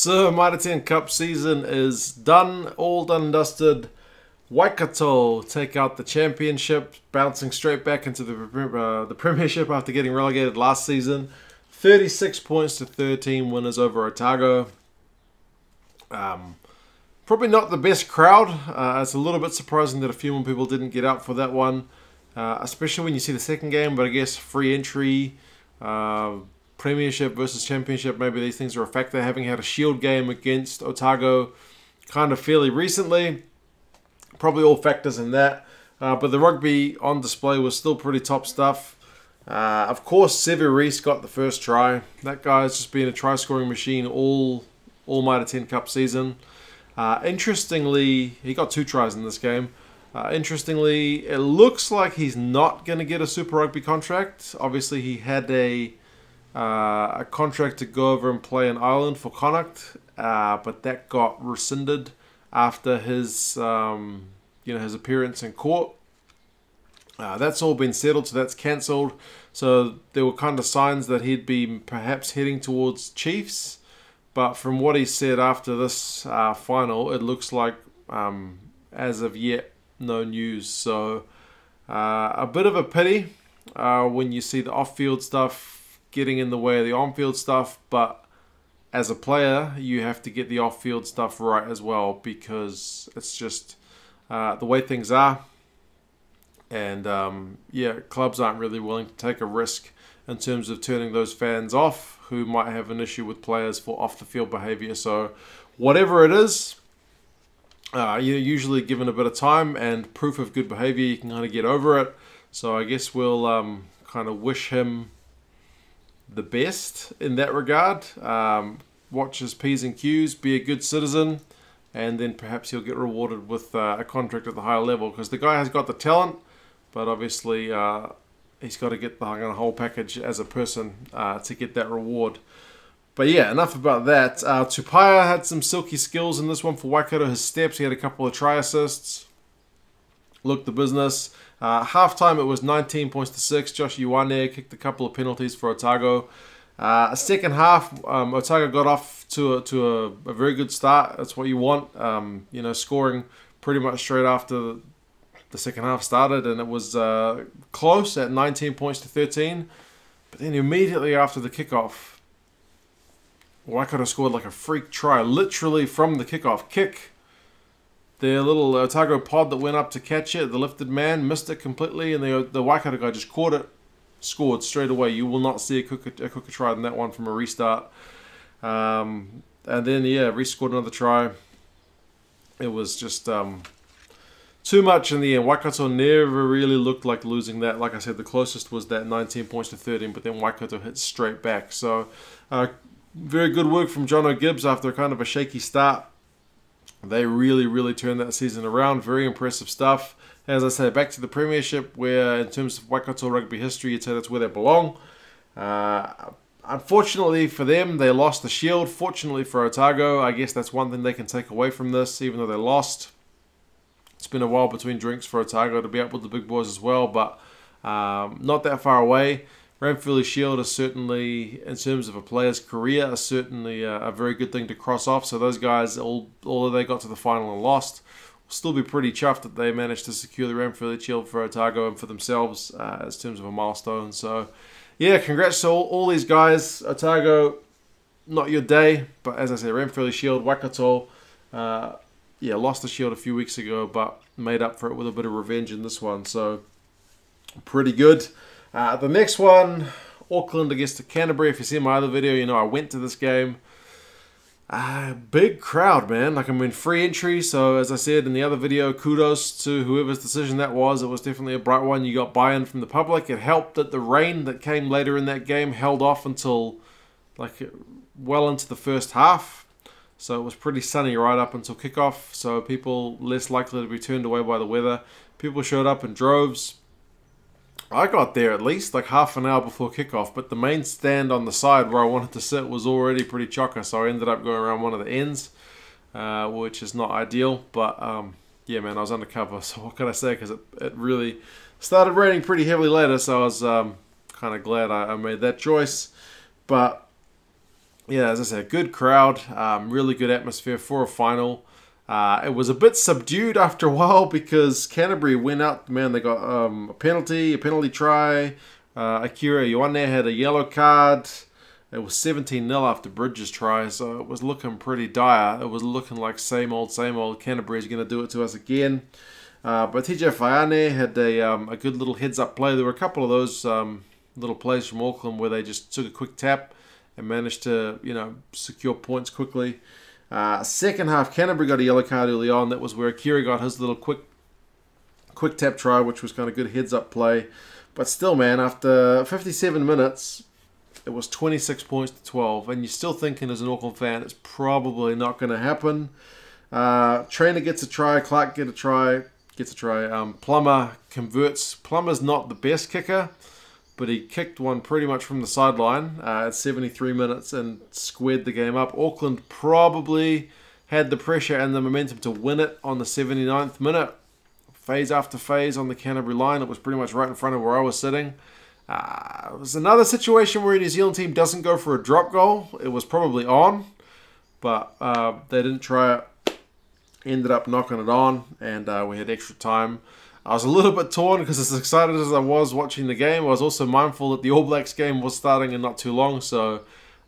So Mitre Cup season is done, all done and Waikato take out the championship, bouncing straight back into the Premiership after getting relegated last season. 36 points to 13 winners over Otago. Probably not the best crowd. It's a little bit surprising that a few more people didn't get out for that one, especially when you see the second game, but I guess free entry, Premiership versus Championship, maybe these things are a factor. Having had a shield game against Otago kind of fairly recently, probably all factors in that. But the rugby on display was still pretty top stuff. Of course, Summaries got the first try. That guy's just been a try-scoring machine all Mitre Cup season. Interestingly, he got 2 tries in this game. Interestingly, it looks like he's not going to get a Super Rugby contract. Obviously, he had a contract to go over and play in Ireland for Connacht, but that got rescinded after his his appearance in court. That's all been settled, so that's cancelled. So there were kind of signs that he'd be perhaps heading towards Chiefs, but from what he said after this final, it looks like as of yet no news. So a bit of a pity when you see the off-field stuff getting in the way of the on-field stuff, but as a player you have to get the off-field stuff right as well, because it's just the way things are. And clubs aren't really willing to take a risk in terms of turning those fans off who might have an issue with players for off-the-field behaviour. So whatever it is, you're usually given a bit of time and proof of good behaviour, you can kind of get over it. So I guess we'll kind of wish him the best in that regard. Watch his P's and Q's, be a good citizen, and then perhaps he'll get rewarded with a contract at the higher level, because the guy has got the talent, but obviously he's got to get the whole package as a person to get that reward. But yeah, enough about that. Tupaia had some silky skills in this one for Waikato. His steps, he had a couple of try assists. Looked the business. Half-time, it was 19 points to 6. Josh Ioane kicked a couple of penalties for Otago. Second half, Otago got off to a very good start. That's what you want. Scoring pretty much straight after the second half started, and it was close at 19 points to 13. But then immediately after the kickoff, Waikato scored like a freak try, literally from the kickoff kick. The little Otago pod that went up to catch it, the lifted man, missed it completely, and the Waikato guy just caught it, scored straight away. You will not see a quicker try than that one from a restart. And then, Reece scored another try. It was just too much in the end. Waikato never really looked like losing that. Like I said, the closest was that 19 points to 13, but then Waikato hit straight back. So, very good work from John O'Gibbs after kind of a shaky start. They really turned that season around. Very impressive stuff. As I say, back to the Premiership, where in terms of Waikato rugby history, you'd say that's where they belong. Unfortunately for them, they lost the shield. Fortunately for Otago, I guess that's one thing they can take away from this, even though they lost. It's been a while between drinks for Otago to be up with the big boys as well, but not that far away. Ranfurly Shield is certainly, in terms of a player's career, is certainly a very good thing to cross off. So those guys, although they got to the final and lost, will still be pretty chuffed that they managed to secure the Ranfurly Shield for Otago and for themselves as terms of a milestone. So, yeah, congrats to all these guys. Otago, not your day, but as I say, Ranfurly Shield, Waikato, lost the shield a few weeks ago, but made up for it with a bit of revenge in this one. So, pretty good. The next one, Auckland against Canterbury. If you see my other video, you know I went to this game. Big crowd, man. Free entry. So as I said in the other video, kudos to whoever's decision that was. It was definitely a bright one. You got buy-in from the public. It helped that the rain that came later in that game held off until well into the first half. So it was pretty sunny right up until kickoff. So people less likely to be turned away by the weather. People showed up in droves. I got there at least half an hour before kickoff, but the main stand on the side where I wanted to sit was already pretty chocker, so I ended up going around one of the ends, which is not ideal. But yeah, man, I was undercover, so what can I say? Because it really started raining pretty heavily later, so I was kind of glad I made that choice. But yeah, as I said, good crowd, really good atmosphere for a final. It was a bit subdued after a while because Canterbury went out. Man, they got a penalty try. Akira Ioane had a yellow card. It was 17-0 after Bridges' try, so it was looking pretty dire. It was looking like same old. Canterbury's going to do it to us again. But TJ Whaiane had a good little heads-up play. There were a couple of those little plays from Auckland where they just took a quick tap and managed to, secure points quickly. Second half, Canterbury got a yellow card early on. That was where Akira got his little quick tap try, which was kind of good heads-up play. But still, man, after 57 minutes, it was 26 points to 12. And you're still thinking as an Auckland fan, it's probably not going to happen. Trainer gets a try. Clark gets a try. Plummer converts. Plummer's not the best kicker, but he kicked one pretty much from the sideline at 73 minutes and squared the game up. Auckland probably had the pressure and the momentum to win it on the 79th minute. Phase after phase on the Canterbury line. It was pretty much right in front of where I was sitting. It was another situation where a New Zealand team doesn't go for a drop goal. It was probably on, but they didn't try it. Ended up knocking it on, and we had extra time. I was a little bit torn because as excited as I was watching the game, I was also mindful that the All Blacks game was starting in not too long, so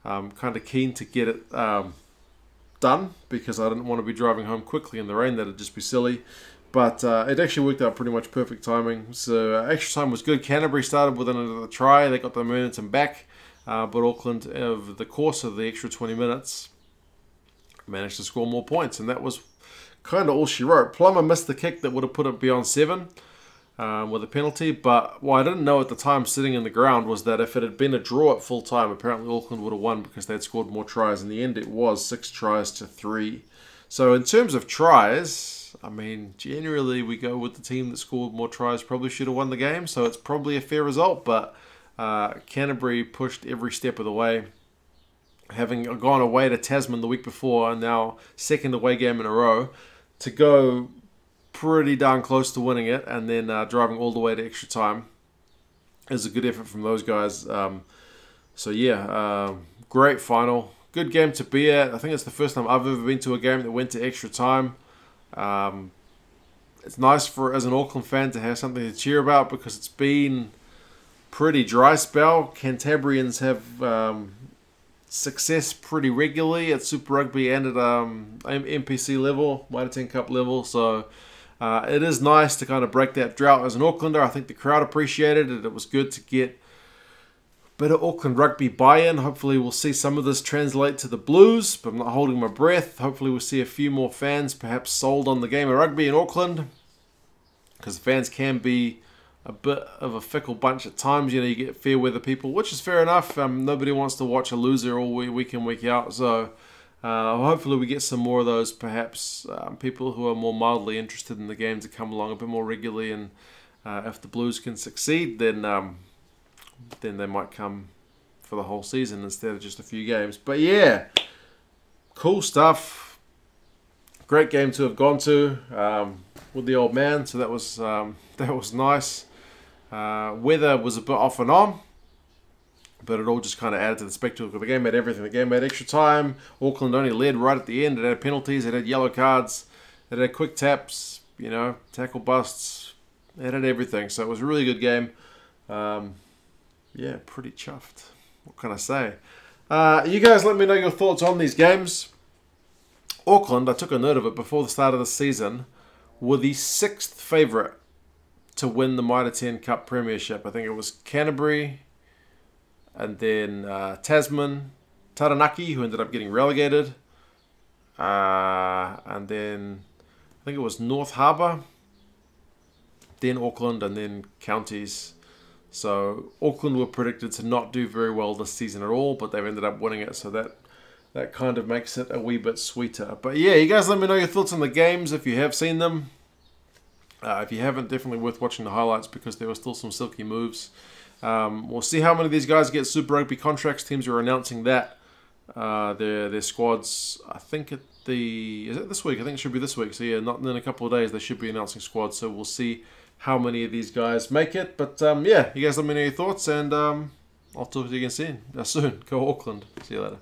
I'm kind of keen to get it done because I didn't want to be driving home quickly in the rain. That'd just be silly. But it actually worked out pretty much perfect timing. So extra time was good. Canterbury started with another try. They got the momentum back, but Auckland, over the course of the extra 20 minutes, managed to score more points, and that was kind of all she wrote. Plummer missed the kick that would have put it beyond 7 with a penalty, but what I didn't know at the time sitting in the ground was that if it had been a draw at full time, apparently Auckland would have won because they had scored more tries. In the end, it was 6 tries to 3. So in terms of tries, I mean, generally we go with the team that scored more tries probably should have won the game, so it's probably a fair result, but Canterbury pushed every step of the way. Having gone away to Tasman the week before, and now second away game in a row, to go pretty darn close to winning it, and then driving all the way to extra time is a good effort from those guys. So yeah, great final. Good game to be at. I think it's the first time I've ever been to a game that went to extra time. It's nice as an Auckland fan to have something to cheer about because it's been pretty dry spell. Cantabrians have success pretty regularly at Super Rugby and at MPC level, Mitre 10 Cup level. So it is nice to kind of break that drought as an Aucklander. I think the crowd appreciated it. It was good to get a bit of Auckland rugby buy-in. Hopefully we'll see some of this translate to the Blues, but I'm not holding my breath. Hopefully we'll see a few more fans perhaps sold on the game of rugby in Auckland, because the fans can be a bit of a fickle bunch at times. You get fair weather people, which is fair enough. Nobody wants to watch a loser all week in, week out. So hopefully we get some more of those, perhaps people who are more mildly interested in the game to come along a bit more regularly. And if the Blues can succeed, then they might come for the whole season instead of just a few games. But yeah, cool stuff. Great game to have gone to with the old man. So that was nice. Weather was a bit off and on, but it all just kind of added to the spectacle. The game had everything. The game had extra time. Auckland only led right at the end. It had penalties. It had yellow cards. It had quick taps. Tackle busts. It had everything. So it was a really good game. Yeah, pretty chuffed. What can I say? You guys let me know your thoughts on these games. Auckland, I took a note of it before the start of the season, were the 6th favourite to win the Mitre 10 Cup Premiership. I think it was Canterbury, and then Tasman, Taranaki, who ended up getting relegated, and then I think it was North Harbour, then Auckland, and then counties. So Auckland were predicted to not do very well this season at all, but they've ended up winning it, so that kind of makes it a wee bit sweeter. But yeah, you guys let me know your thoughts on the games if you have seen them. If you haven't, definitely worth watching the highlights because there were still some silky moves. We'll see how many of these guys get Super Rugby contracts. Teams are announcing that their squads. I think is it this week? I think it should be this week. So yeah, not in a couple of days they should be announcing squads. So we'll see how many of these guys make it. But yeah, you guys let me know your thoughts, and I'll talk to you again soon. Go Auckland. See you later.